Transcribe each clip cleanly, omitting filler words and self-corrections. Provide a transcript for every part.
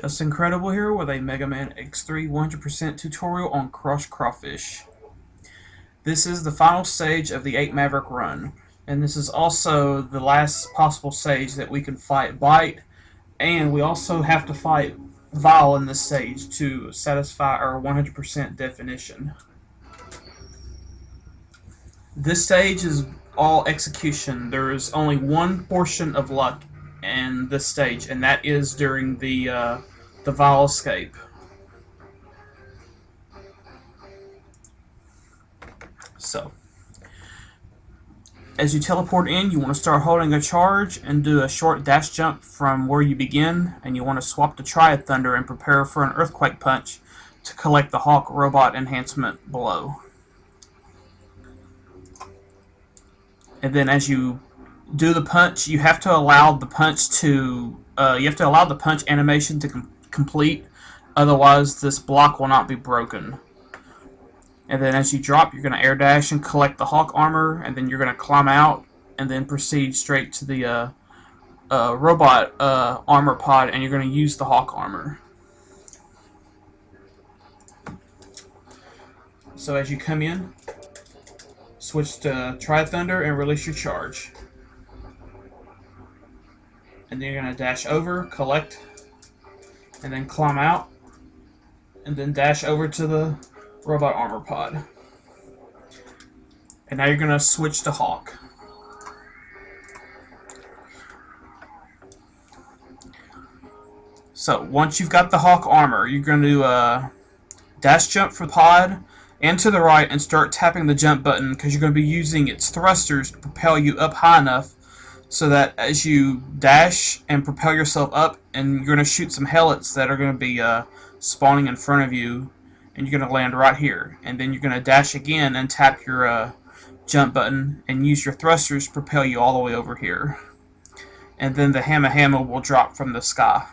Just Incredible here with a Mega Man X3 100% tutorial on Crawfish. This is the final stage of the 8 Maverick run, and this is also the last possible stage that we can fight Bite, and we also have to fight Vile in this stage to satisfy our 100% definition. This stage is all execution. There is only one portion of luck in this stage, and that is during the Vile escape. So, as you teleport in, you want to start holding a charge and do a short dash jump from where you begin, and you want to swap to Triad Thunder and prepare for an Earthquake Punch to collect the Hawk robot enhancement below. And then as you do the punch, you have to allow the punch animation to complete, otherwise this block will not be broken. And then as you drop, you're going to air dash and collect the Hawk armor, and then you're going to climb out and then proceed straight to the robot armor pod, and you're going to use the Hawk armor. So as you come in, switch to Triad Thunder and release your charge. And then you're going to dash over, collect, and then climb out, and then dash over to the robot armor pod. And now you're going to switch to Hawk. So once you've got the Hawk armor, you're going to dash jump for the pod and to the right and start tapping the jump button, because you're going to be using its thrusters to propel you up high enough so that as you dash and propel yourself up, and you're going to shoot some hellets that are going to be spawning in front of you, and you're going to land right here. And then you're going to dash again and tap your jump button and use your thrusters to propel you all the way over here. And then the Hammer will drop from the sky.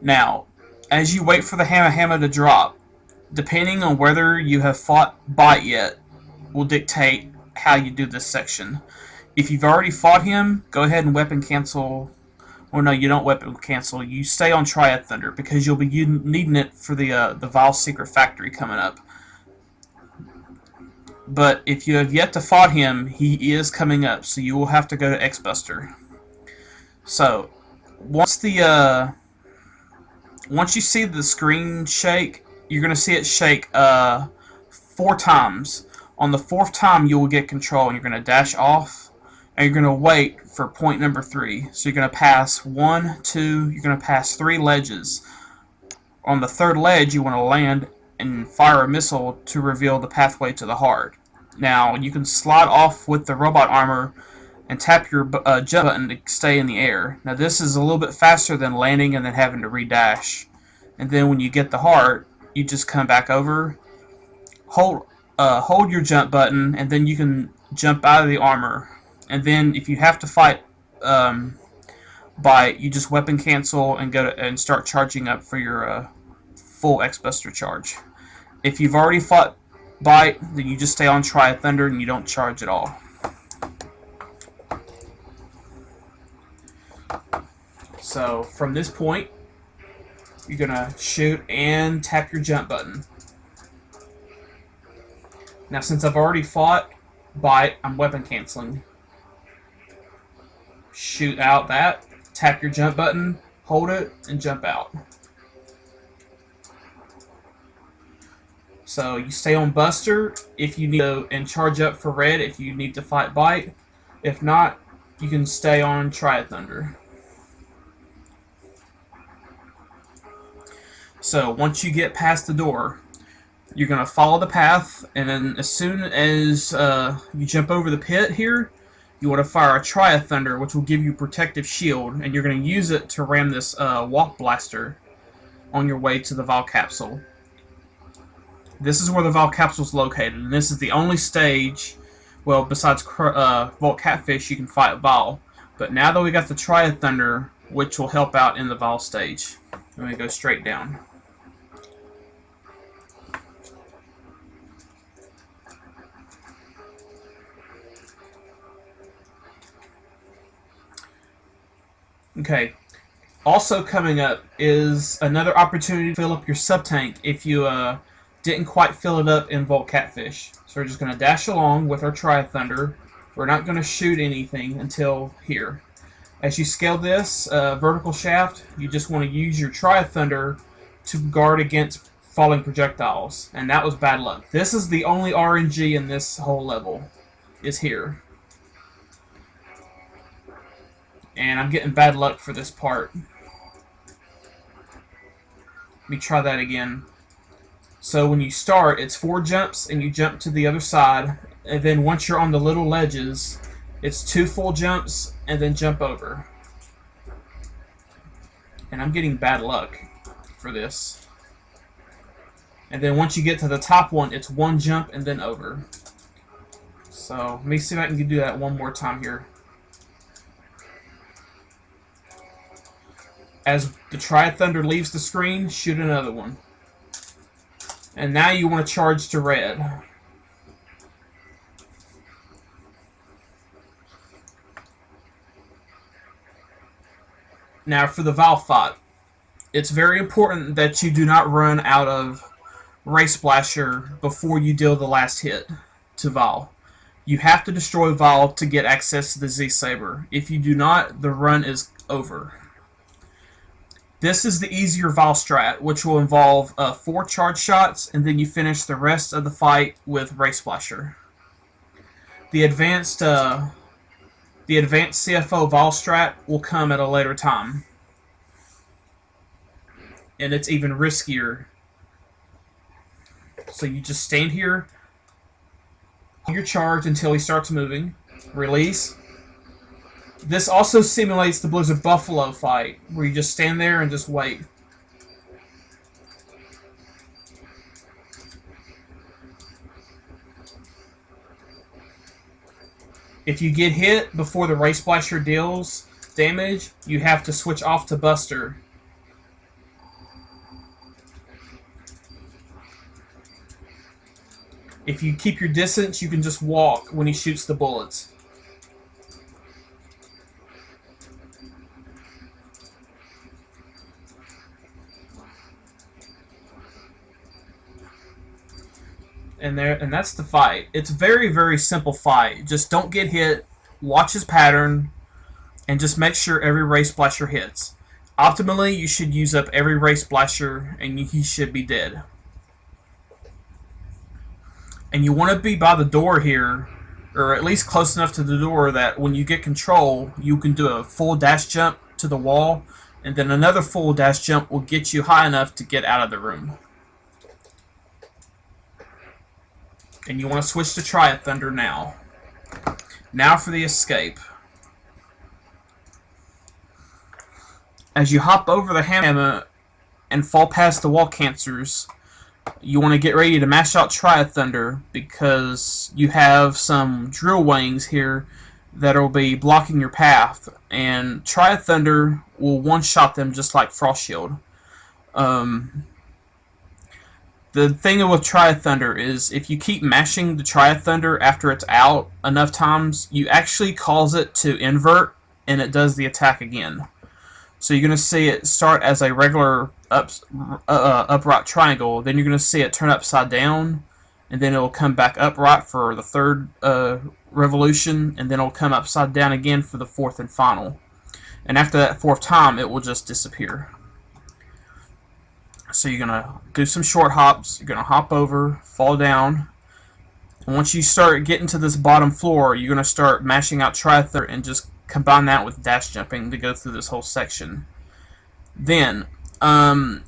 Now, as you wait for the Hammer to drop, depending on whether you have fought Bite yet, will dictate how you do this section. If you've already fought him, go ahead and weapon cancel. Or no, you don't weapon cancel. You stay on Triad Thunder, because you'll be needing it for the Vile Secret Factory coming up. But if you have yet to fight him, he is coming up, so you will have to go to X-Buster. So once you see the screen shake, you're going to see it shake 4 times. On the 4th time, you will get control, and you're going to dash off. And you're going to wait for point number 3. So you're going to pass 1, 2, you're going to pass 3 ledges. On the 3rd ledge, you want to land and fire a missile to reveal the pathway to the heart. Now, you can slide off with the robot armor and tap your jump button to stay in the air. Now, this is a little bit faster than landing and then having to re-dash. And then when you get the heart, you just come back over, hold your jump button, and then you can jump out of the armor. And then if you have to fight Bite, you just weapon cancel and go and start charging up for your full X-Buster charge. If you've already fought Bite, then you just stay on Triad Thunder and you don't charge at all. So from this point, you're gonna shoot and tap your jump button. Now, since I've already fought Bite, I'm weapon canceling. Shoot out that, tap your jump button, hold it, and jump out. So you stay on Buster if you need to, and charge up for Red if you need to fight Bite. If not, you can stay on Triad Thunder. So once you get past the door, you're going to follow the path, and then as soon as you jump over the pit here, you want to fire a Triad Thunder, which will give you protective shield, and you're going to use it to ram this walk blaster on your way to the Vile Capsule. This is where the Vile Capsule is located, and this is the only stage, well, besides Vault Catfish, you can fight Vile. But now that we got the Triad Thunder, which will help out in the Vile stage, I'm going to go straight down. Okay, Also coming up is another opportunity to fill up your sub tank if you didn't quite fill it up in Volt Catfish. So we're just going to dash along with our Tri-Thunder. We're not going to shoot anything until here. As you scale this vertical shaft, you just want to use your Tri-Thunder to guard against falling projectiles. And that was bad luck. This is the only RNG in this whole level, is here. And I'm getting bad luck for this part. Let me try that again. So when you start, it's 4 jumps, and you jump to the other side. And then once you're on the little ledges, it's 2 full jumps, and then jump over. And I'm getting bad luck for this. And then once you get to the top one, it's 1 jump and then over. So let me see if I can do that one more time here. As the Tri-Thunder leaves the screen, shoot another one. And now you want to charge to red. Now for the Val fight, it's very important that you do not run out of Ray Splasher before you deal the last hit to Val. You have to destroy Val to get access to the Z-Saber. If you do not, the run is over. This is the easier Val strat, which will involve 4 charge shots, and then you finish the rest of the fight with Ray Splasher. The advanced CFO Val strat will come at a later time, and it's even riskier. So you just stand here, hold your charge until he starts moving, release. This also simulates the Blizzard Buffalo fight, where you just stand there and just wait. If you get hit before the Ray Splasher deals damage, you have to switch off to Buster. If you keep your distance, you can just walk when he shoots the bullets. And that's the fight. It's a very, very simple fight. Just don't get hit, watch his pattern, and just make sure every Ray Splasher hits. Optimally, you should use up every Ray Splasher, and he should be dead. And you want to be by the door here, or at least close enough to the door that when you get control, you can do a full dash jump to the wall, and then another full dash jump will get you high enough to get out of the room. And you want to switch to Tri-Thunder now. Now for the escape. As you hop over the hammer and fall past the wall cancers, you want to get ready to mash out Tri-Thunder, because you have some drill wings here that will be blocking your path, and Tri-Thunder will one-shot them just like Frost Shield. The thing with Tri-Thunder is if you keep mashing the Tri-Thunder after it's out enough times, you actually cause it to invert, and it does the attack again. So you're going to see it start as a regular upright triangle, then you're going to see it turn upside down, and then it'll come back upright for the third revolution, and then it'll come upside down again for the 4th and final. And after that 4th time, it will just disappear. So you're going to do some short hops, you're going to hop over, fall down, and once you start getting to this bottom floor, you're going to start mashing out Tri-Thunder and just combine that with dash jumping to go through this whole section. Then, in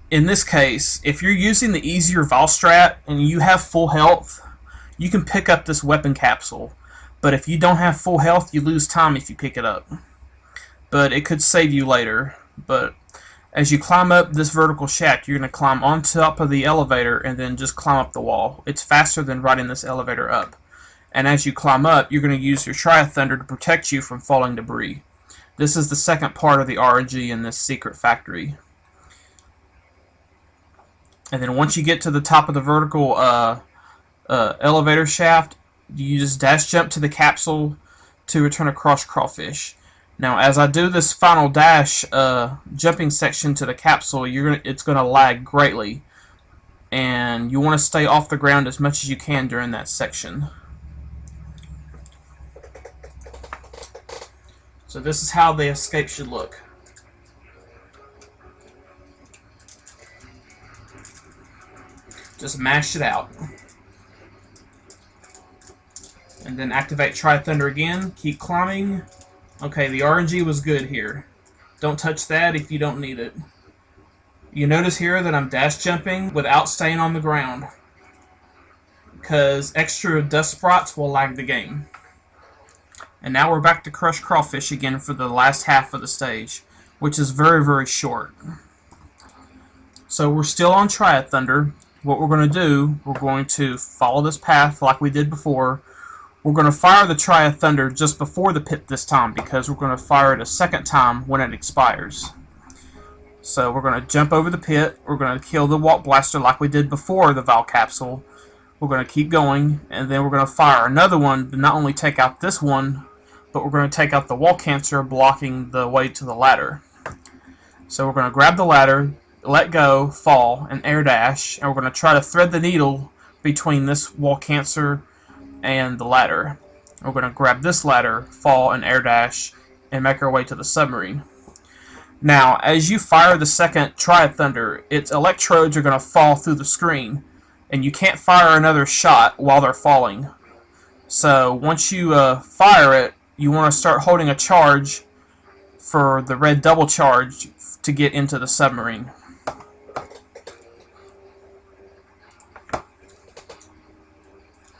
this case, if you're using the easier Val strat and you have full health, you can pick up this weapon capsule. But if you don't have full health, you lose time if you pick it up. But it could save you later. But as you climb up this vertical shaft, you're going to climb on top of the elevator and then just climb up the wall. It's faster than riding this elevator up. And as you climb up, you're going to use your Tri-Thunder to protect you from falling debris. This is the second part of the RNG in this secret factory. And then once you get to the top of the vertical elevator shaft, you just dash jump to the capsule to return across Crawfish. Now, as I do this final dash jumping section to the capsule, it's going to lag greatly, and you want to stay off the ground as much as you can during that section. So this is how the escape should look. Just mash it out. And then activate Try Thunder again. Keep climbing. Okay, the RNG was good here. Don't touch that if you don't need it. You notice here that I'm dash jumping without staying on the ground, because extra dust sprots will lag the game. And now we're back to Crush Crawfish again for the last half of the stage, which is very, very short. So we're still on Try Thunder. What we're going to do, we're going to follow this path like we did before. We're going to fire the Try Thunder just before the pit this time, because we're going to fire it a second time when it expires. So we're going to jump over the pit. We're going to kill the Walk Blaster like we did before the Val Capsule. We're going to keep going, and then we're going to fire another one to not only take out this one, but we're going to take out the Wall Cancer blocking the way to the ladder. So we're going to grab the ladder, let go, fall, and air dash, and we're going to try to thread the needle between this Wall Cancer and the ladder. We're going to grab this ladder, fall, and air dash, and make our way to the submarine. Now, as you fire the second Try Thunder, its electrodes are going to fall through the screen, and you can't fire another shot while they're falling. So once you fire it, you want to start holding a charge for the red double charge to get into the submarine.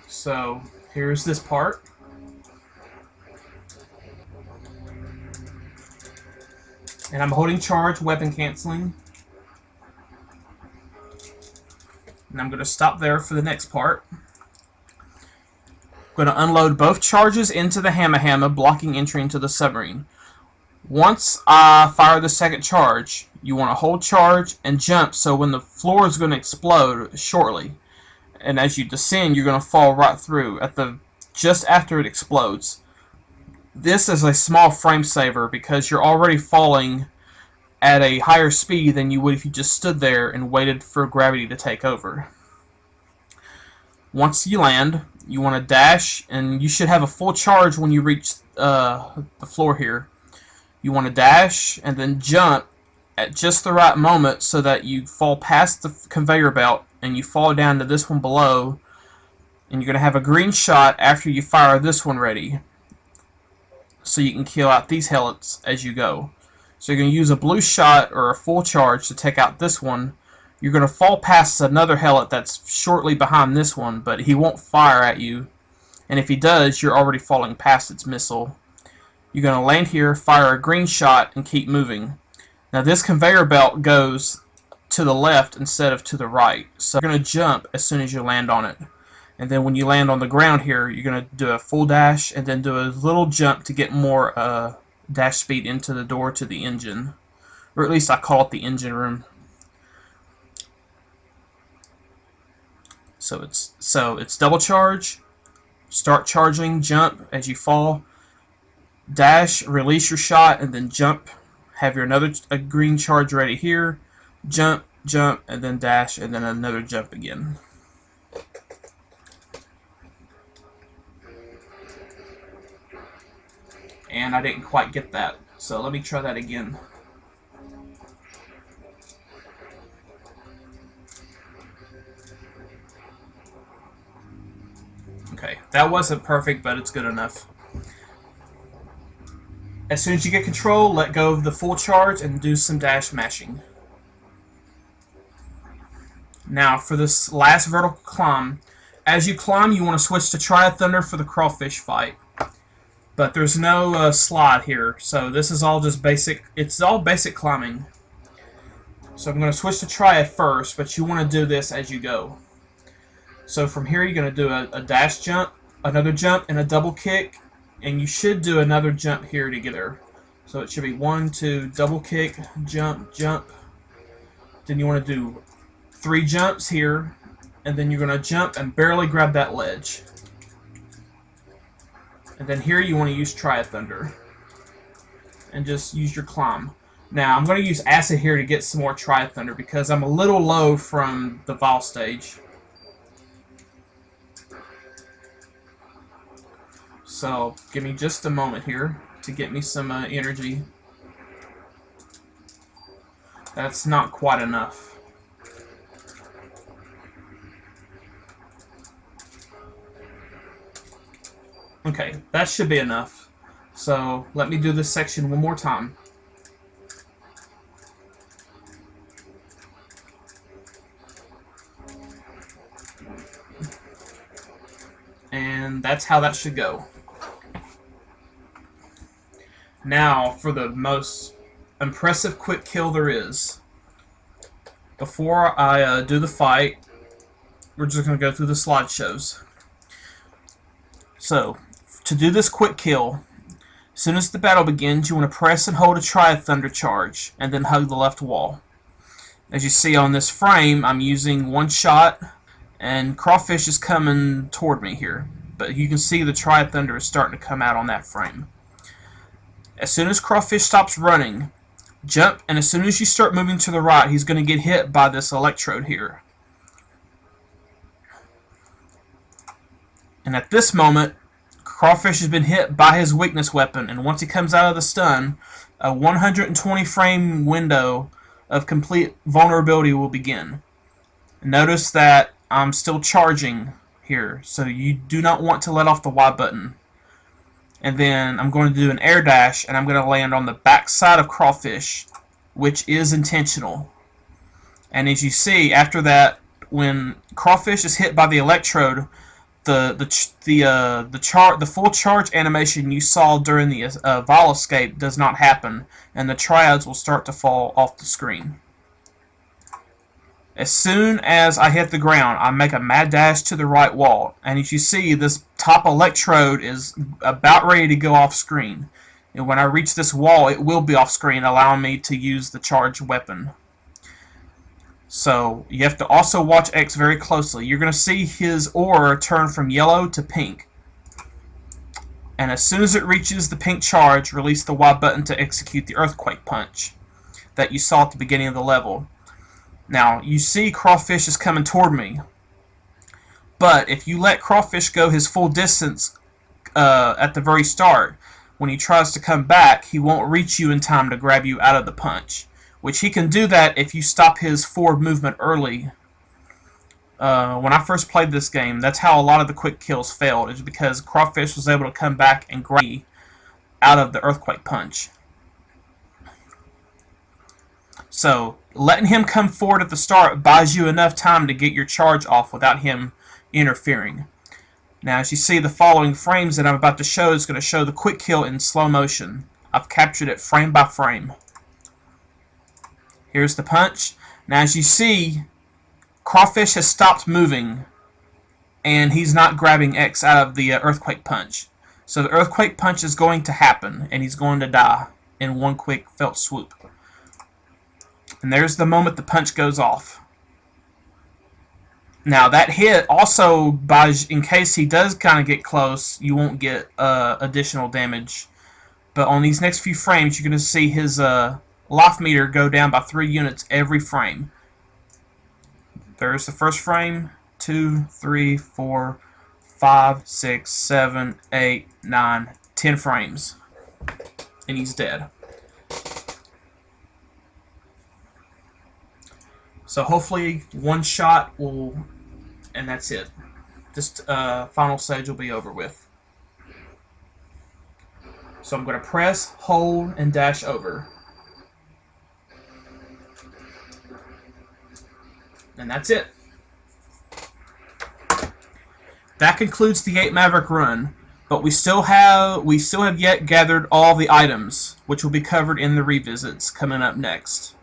So here's this part. And I'm holding charge, weapon canceling. And I'm going to stop there for the next part. I'm going to unload both charges into the Hamma Hamma, blocking entry into the submarine. Once I fire the second charge, you want to hold charge and jump, so when the floor is going to explode shortly, and as you descend, you're going to fall right through just after it explodes. This is a small frame saver because you're already falling at a higher speed than you would if you just stood there and waited for gravity to take over. Once you land, you want to dash, and you should have a full charge when you reach the floor here. You want to dash and then jump at just the right moment so that you fall past the conveyor belt and you fall down to this one below, and you're going to have a green shot after you fire this one ready, so you can kill out these helots as you go. So you're going to use a blue shot or a full charge to take out this one. You're going to fall past another helot that's shortly behind this one, but he won't fire at you, and if he does, you're already falling past its missile. You're going to land here, fire a green shot, and keep moving. Now this conveyor belt goes to the left instead of to the right, so you're going to jump as soon as you land on it. And then when you land on the ground here, you're going to do a full dash and then do a little jump to get more dash speed into the door to the engine. Or at least I call it the engine room. So it's double charge, start charging, jump as you fall, dash, release your shot, and then jump. Have your a green charge ready here, jump, jump, and then dash, and then another jump again. And I didn't quite get that, so let me try that again. Okay, that wasn't perfect, but it's good enough. As soon as you get control, let go of the full charge and do some dash mashing. Now, for this last vertical climb, as you climb, you want to switch to Try Thunder for the crawfish fight. But there's no slide here, so this is all just basic. It's all basic climbing. So I'm going to switch to Try It first, but you want to do this as you go. So from here, you're going to do a dash jump, another jump, and a double kick. And you should do another jump here together. So it should be 1, 2, double kick, jump, jump. Then you want to do 3 jumps here, and then you're going to jump and barely grab that ledge. And then here you want to use Try Thunder. and just use your climb. Now, I'm going to use acid here to get some more Tri-Thunder because I'm a little low from the Vol stage. So, give me just a moment here to get me some energy. That's not quite enough. Okay, that should be enough. So, let me do this section one more time. And that's how that should go. Now, for the most impressive quick kill there is. Before I do the fight, we're just going to go through the slideshows. So, to do this quick kill, as soon as the battle begins, you want to press and hold a Tri-Thunder charge, and then hug the left wall. As you see on this frame, I'm using one shot, and Crawfish is coming toward me here. But you can see the Tri-Thunder is starting to come out on that frame. As soon as Crawfish stops running, jump, and as soon as you start moving to the right, he's going to get hit by this electrode here. And at this moment, Crawfish has been hit by his weakness weapon, and once he comes out of the stun, a 120 frame window of complete vulnerability will begin. Notice that I'm still charging here, so you do not want to let off the Y button. And then I'm going to do an air dash, and I'm going to land on the back side of Crawfish, which is intentional. And as you see, after that, when Crawfish is hit by the electrode, the full charge animation you saw during the Vol escape does not happen, and the triads will start to fall off the screen. As soon as I hit the ground, I make a mad dash to the right wall, and as you see, this top electrode is about ready to go off screen. And when I reach this wall, it will be off screen, allowing me to use the charged weapon. So, you have to also watch X very closely. You're going to see his aura turn from yellow to pink. And as soon as it reaches the pink charge, release the Y button to execute the earthquake punch that you saw at the beginning of the level. Now, you see Crawfish is coming toward me. But if you let Crawfish go his full distance at the very start, when he tries to come back, he won't reach you in time to grab you out of the punch. Which he can do that if you stop his forward movement early. When I first played this game, that's how a lot of the quick kills failed, is because Crawfish was able to come back and grab me out of the earthquake punch. So, letting him come forward at the start buys you enough time to get your charge off without him interfering. Now, as you see, the following frames that I'm about to show is going to show the quick kill in slow motion. I've captured it frame by frame. Here's the punch. Now, as you see, Crawfish has stopped moving, and he's not grabbing X out of the earthquake punch. So the earthquake punch is going to happen, and he's going to die in one quick felt swoop. And there's the moment the punch goes off. Now, that hit also buys, in case he does kind of get close, you won't get additional damage. But on these next few frames, you're going to see his life meter go down by 3 units every frame. There's the first frame, 2, 3, 4, 5, 6, 7, 8, 9, 10 frames. And he's dead. So hopefully one shot will, and that's it. This final stage will be over with. So I'm going to press, hold, and dash over. And that's it. That concludes the 8 Maverick run, but we still have yet gathered all the items, which will be covered in the revisits coming up next.